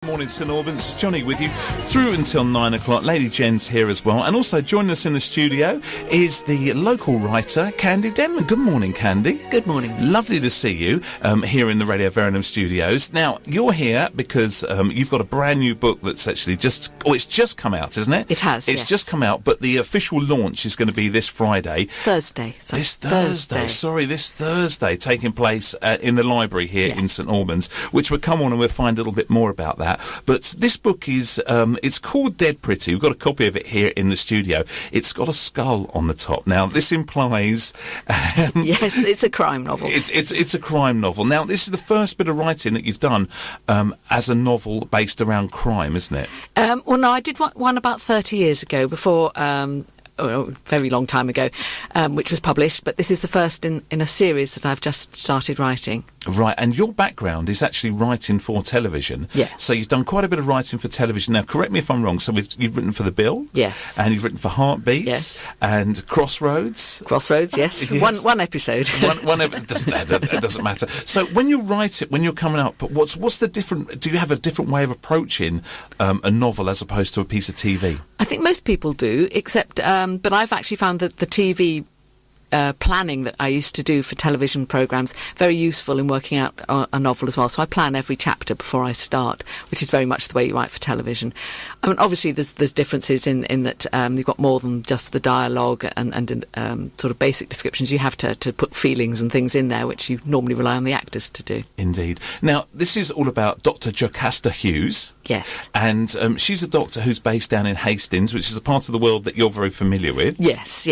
Morning, St Albans. It's Jonny with you through until 9 o'clock. Lady Jen's here as well. And also joining us in the studio is the local writer, Candy Denman. Good morning, Candy. Good morning. Lovely to see you here in the Radio Verulam studios. Now, you're here because you've got a brand new book that's actually it's just come out, isn't it? It has, It's yes. just come out, but the official launch is going to be this Friday. Thursday. Sorry. This Thursday, taking place in the library here in St Albans, which we'll come on and we'll find a little bit more about that. But this book is, it's called Dead Pretty. We've got a copy of it here in the studio. It's got a skull on the top. Now, this implies... yes, it's a crime novel. It's a crime novel. Now, this is the first bit of writing that you've done as a novel based around crime, isn't it? Well, no, I did one about 30 years ago, before... a very long time ago, which was published, but this is the first in a series that I've just started writing. Right, and your background is actually writing for television. Yes. So you've done quite a bit of writing for television. Now, correct me if I'm wrong, so you've written for The Bill? Yes. And you've written for Heartbeats? Yes. And Crossroads? Crossroads, yes. Yes. One episode. It doesn't matter. So when you write it, when you're coming up, what's the different... Do you have a different way of approaching a novel as opposed to a piece of TV? I think most people do, except... but I've actually found that the TV planning that I used to do for television programmes very useful in working out a novel as well. So I plan every chapter before I start, which is very much the way you write for television. I mean, obviously there's differences in that you've got more than just the dialogue and sort of basic descriptions. You have to put feelings and things in there, which you normally rely on the actors to do. Indeed. Now, this is all about Dr Jocasta Hughes. Yes. And she's a doctor who's based down in Hastings, which is a part of the world that you're very familiar with. Yes.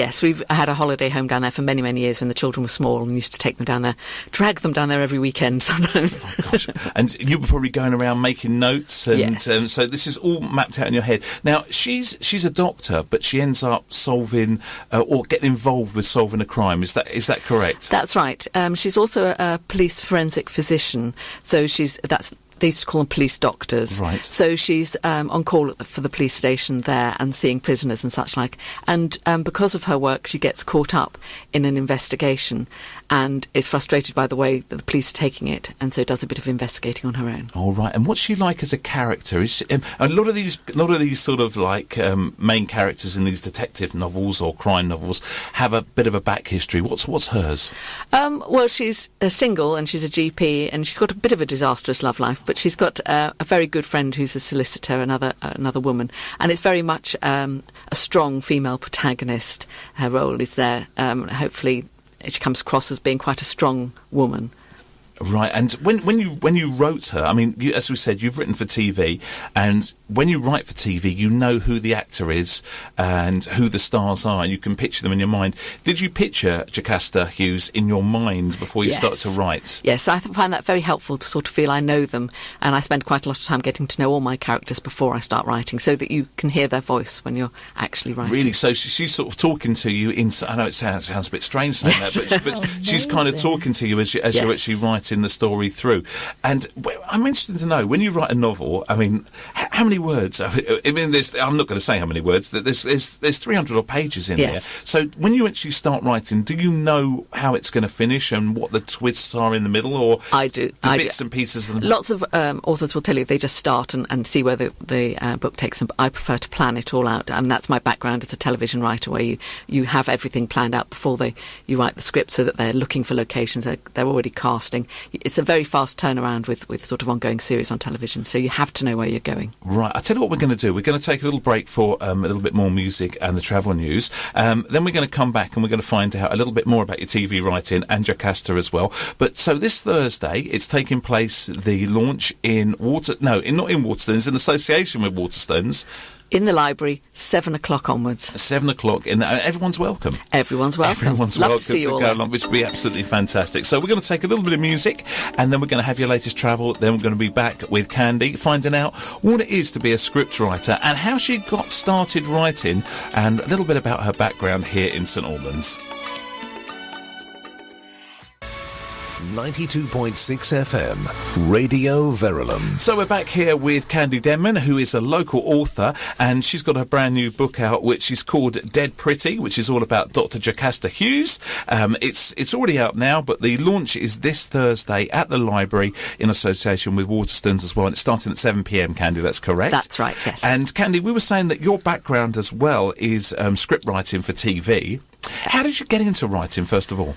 I had a holiday home down there for many, many years when the children were small, and used to take them down there, drag them down there every weekend sometimes. Oh, gosh. And you were probably going around making notes, and yes. So this is all mapped out in your head. Now, she's a doctor, but she ends up solving or getting involved with solving a crime. Is that correct? That's right. She's also a police forensic physician, so they used to call them police doctors. Right. So she's on call for the police station there and seeing prisoners and such like. And because of her work, she gets caught up in an investigation and is frustrated by the way that the police are taking it, and so does a bit of investigating on her own. All right. And what's she like as a character? Is she, a lot of these sort of like main characters in these detective novels or crime novels have a bit of a back history. What's hers? Well, she's single and she's a GP, and she's got a bit of a disastrous love life, but she's got a very good friend who's a solicitor, another woman, and it's very much a strong female protagonist. Her role is there. Hopefully she comes across as being quite a strong woman. Right, and when you wrote her, I mean, as we said, you've written for TV, and when you write for TV, you know who the actor is and who the stars are, and you can picture them in your mind. Did you picture Jocasta Hughes in your mind before you started to write? Yes, I find that very helpful to sort of feel I know them, and I spend quite a lot of time getting to know all my characters before I start writing, so that you can hear their voice when you're actually writing. Really? So she's sort of talking to you I know it sounds a bit strange saying that, but she's kind of talking to you as you're actually writing the story through. And I'm interested to know, when you write a novel, I mean, how many words? I mean, I'm not going to say how many words. There's 300 odd pages in there. So when you actually start writing, do you know how it's going to finish and what the twists are in the middle, or I do. Bits and pieces of them? Lots of authors will tell you they just start and see where the book takes them. But I prefer to plan it all out, and that's my background as a television writer, where you have everything planned out before you write the script, so that they're looking for locations, they're already casting. It's a very fast turnaround with sort of ongoing series on television, so you have to know where you're going. Right, I'll tell you what we're going to do. We're going to take a little break for a little bit more music and the travel news. Then we're going to come back and we're going to find out a little bit more about your TV writing and Jocasta as well. But so this Thursday, it's taking place, the launch not in Waterstones, in association with Waterstones. In the library, 7 o'clock onwards. 7 o'clock. Everyone's welcome. Everyone's welcome. Everyone's Love welcome to see you all go along, which would be absolutely fantastic. So we're going to take a little bit of music, and then we're going to have your latest travel. Then we're going to be back with Candy, finding out what it is to be a scriptwriter and how she got started writing, and a little bit about her background here in St Albans. 92.6 FM, Radio Verulam. So we're back here with Candy Denman, who is a local author, and she's got a brand new book out, which is called Dead Pretty, which is all about Dr Jocasta Hughes. It's already out now, but the launch is this Thursday at the library in association with Waterstones as well, and it's starting at 7 p.m, Candy, that's correct? That's right, yes. And Candy, we were saying that your background as well is script writing for TV. How did you get into writing, first of all?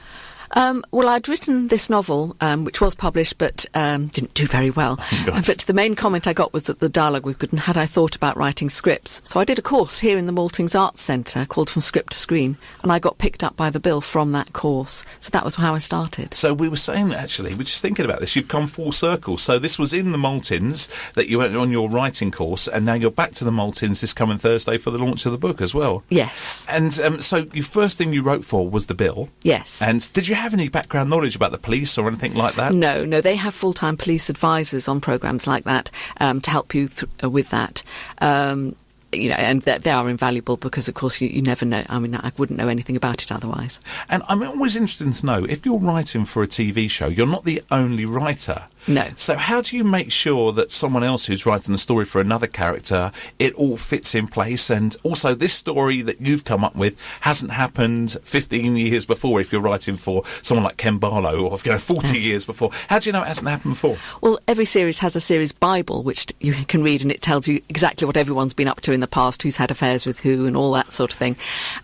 Well, I'd written this novel, which was published, but didn't do very well. Gosh. But the main comment I got was that the dialogue was good, and had I thought about writing scripts. So I did a course here in the Maltings Arts Centre called From Script to Screen, and I got picked up by the bill from that course. So that was how I started. So we were saying, actually, we're just thinking about this, you've come full circle. So this was in the Maltings that you went on your writing course, and now you're back to the Maltings this coming Thursday for the launch of the book as well. Yes. And so your first thing you wrote for was the bill. Yes. And did you have any background knowledge about the police or anything like that? No, they have full-time police advisors on programmes like that to help you with that. And they are invaluable because, of course, you never know. I mean, I wouldn't know anything about it otherwise. And I'm always interested to know, if you're writing for a TV show, you're not the only writer. No. So how do you make sure that someone else who's writing the story for another character, it all fits in place? And also, this story that you've come up with hasn't happened 15 years before if you're writing for someone like Ken Barlow, or 40 years before. How do you know it hasn't happened before? Well, every series has a series Bible, which you can read, and it tells you exactly what everyone's been up to in the past, who's had affairs with who, and all that sort of thing.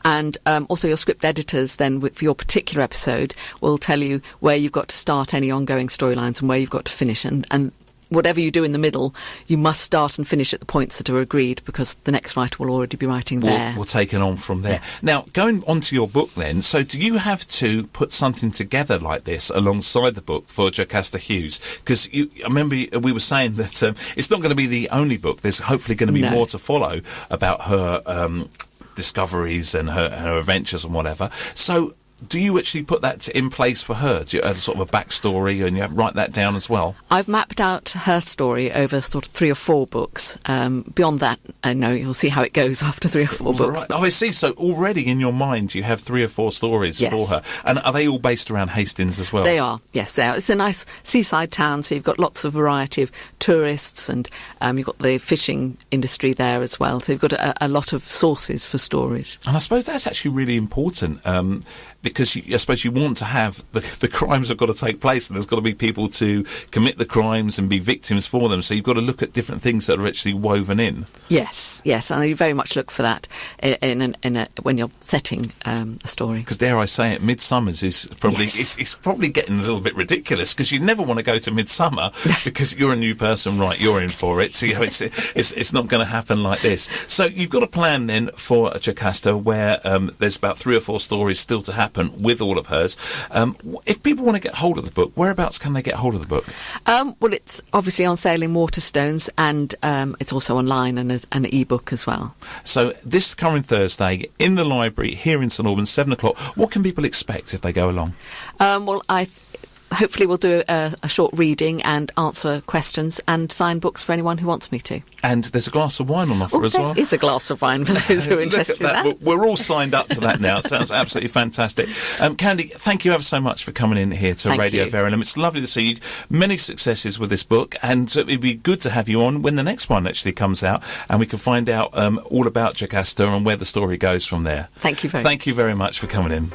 And also your script editors then, for your particular episode, will tell you where you've got to start any ongoing storylines and where you've got to finish, and whatever you do in the middle, you must start and finish at the points that are agreed, because the next writer will already be writing there. We'll take it on from there. Yes. Now, going on to your book then, so do you have to put something together like this alongside the book for Jocasta Hughes? Because I remember we were saying that it's not going to be the only book. There's hopefully going to be more to follow about her discoveries and her adventures and whatever. So do you actually put that in place for her? Do you sort of a backstory, and you write that down as well? I've mapped out her story over sort of 3 or 4 books. Beyond that, I know you'll see how it goes after 3 or 4 books. Right. Oh, I see. So already in your mind you have 3 or 4 stories for her. And are they all based around Hastings as well? They are, yes, they are. It's a nice seaside town, so you've got lots of variety of tourists, and you've got the fishing industry there as well. So you've got a lot of sources for stories. And I suppose that's actually really important, because I suppose you want to have the crimes have got to take place, and there's got to be people to commit the crimes and be victims for them. So you've got to look at different things that are actually woven in. Yes, and you very much look for that when you're setting a story. Because dare I say it, Midsummer's is probably it's probably getting a little bit ridiculous, because you never want to go to Midsummer because you're a new person, right? You're in for it, so it's not going to happen like this. So you've got a plan then for Jocasta where there's about 3 or 4 stories still to happen with all of hers. If people want to get hold of the book, whereabouts can they get hold of the book? Well, it's obviously on sale in Waterstones, and it's also online and an e-book as well. So this coming Thursday in the library here in St Albans, 7 o'clock. What can people expect if they go along? Well, hopefully we'll do a short reading and answer questions and sign books for anyone who wants me to. And there's a glass of wine on offer as well. There is a glass of wine for those who are interested in that. We're all signed up to that now. It sounds absolutely fantastic. Candy, thank you ever so much for coming in here to Radio Verulam. It's lovely to see you. Many successes with this book, and it'd be good to have you on when the next one actually comes out, and we can find out all about Jocasta and where the story goes from there. Thank you very much. Thank you very much for coming in.